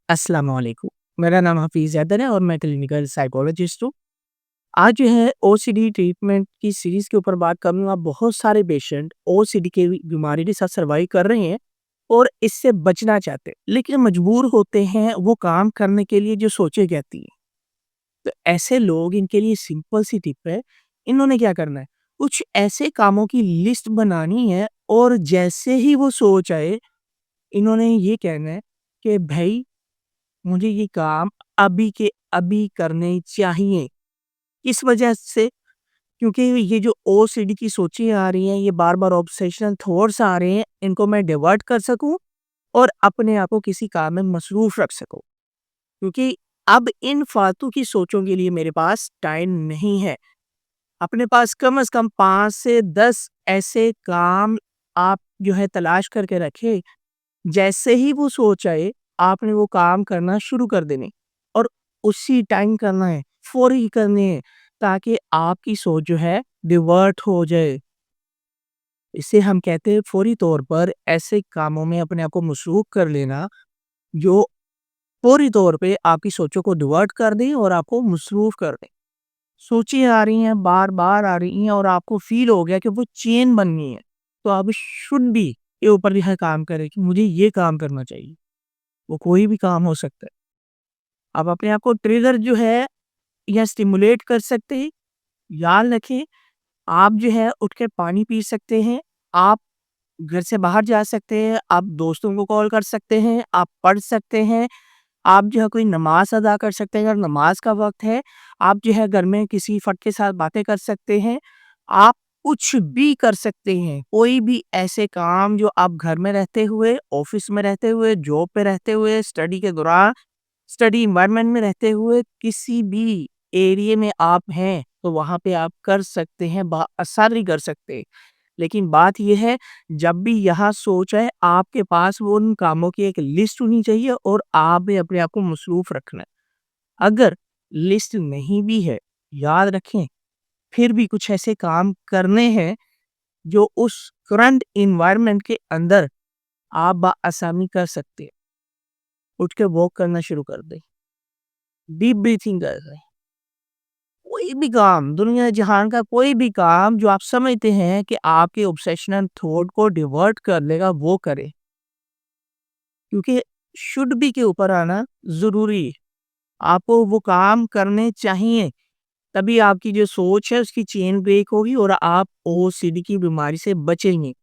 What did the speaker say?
अस्सलाम वालेकुम। मेरा नाम हफ़ीज़ ज़ैदर है और मैं क्लिनिकल साइकोलॉजिस्ट हूँ। आज जो है ओसीडी ट्रीटमेंट की सीरीज़ के ऊपर बात करूँगा। बहुत सारे पेशेंट ओसीडी की बीमारी के साथ सर्वाइव कर रहे हैं और इससे बचना चाहते हैं, लेकिन मजबूर होते हैं वो काम करने के लिए जो सोचें कहती हैं। तो ऐसे लोग इनके लिए सिंपल सी टिप है, इन्होंने क्या करना है, कुछ ऐसे कामों की लिस्ट बनानी है और जैसे ही वो सोच आए, इन्होंने ये कहना है कि भई मुझे ये काम अभी के अभी करने चाहिए। इस वजह से क्योंकि ये जो ओसीडी की सोचें आ रही हैं, ये बार-बार ऑब्सेशनल थॉट्स आ रहे हैं, इनको मैं डाइवर्ट कर सकूँ और अपने आप को किसी काम में मसरूफ़ रख सकूँ। क्योंकि अब इन फालतू की सोचों के लिए मेरे पास टाइम नहीं है। अपने पास कम से कम 5 से 10 ऐसे काम आप जो है तलाश करके रखें, जैसे ही वो सोच आए, आपने वो काम करना शुरू कर देने और उसी टाइम करना है, फौरी करने हैं, ताकि आपकी सोच जो है डिवर्ट हो जाए। इसे हम कहते हैं फौरी तौर पर ऐसे कामों में अपने आप को मशरूफ़ कर लेना, जो फौरी तौर पे आपकी सोचों को डिवर्ट कर दें और आपको मसरूफ़ कर दें। सोचें आ रही हैं, बार-बार आ रही हैं और आपको फ़ील हो गया कि वो चेन बन गई है, तो आप शुड बी के ऊपर जो है काम करें कि मुझे ये काम करना चाहिए। वो कोई भी काम हो सकता है। आप अपने आप को ट्रिगर जो है या स्टिमुलेट कर सकते हैं। याद रखें, आप जो है उठ के पानी पी सकते हैं, आप घर से बाहर जा सकते हैं, आप दोस्तों को कॉल कर सकते हैं, आप पढ़ सकते हैं, आप जो है कोई नमाज़ अदा कर सकते हैं अगर नमाज़ का वक़्त है, आप जो है घर में किसी फ़र्द के साथ बातें कर सकते हैं, आप कुछ भी कर सकते हैं। कोई भी ऐसे काम जो आप घर में रहते हुए, ऑफ़िस में रहते हुए, जॉब पे रहते हुए, स्टडी के दौरान स्टडी एनवायरनमेंट में रहते हुए किसी भी एरिया में आप हैं, तो वहाँ पे आप कर सकते हैं, बाआसानी कर सकते हैं। लेकिन बात ये है, जब भी यहाँ सोच आए, आपके पास वो उन कामों की एक लिस्ट होनी चाहिए और आपने अपने आप को मसरूफ़ रखना है। अगर लिस्ट नहीं भी है, याद रखें, फिर भी कुछ ऐसे काम करने हैं, जो उस करंट एनवायरनमेंट के अंदर आप बाआसानी कर सकते हैं। उठ के वॉक करना शुरू कर दें, डीप ब्रीथिंग कर लें। कोई भी काम, दुनिया जहान का कोई भी काम जो आप समझते हैं कि आपके ऑब्सेशनल थॉट को डिवर्ट कर लेगा, वो करें। क्योंकि शुड बी के ऊपर आना ज़रूरी है। आपको वो काम करने चाहिए, तभी आपकी जो सोच है उसकी चेन ब्रेक होगी और आप ओसीडी की बीमारी से बचेंगे।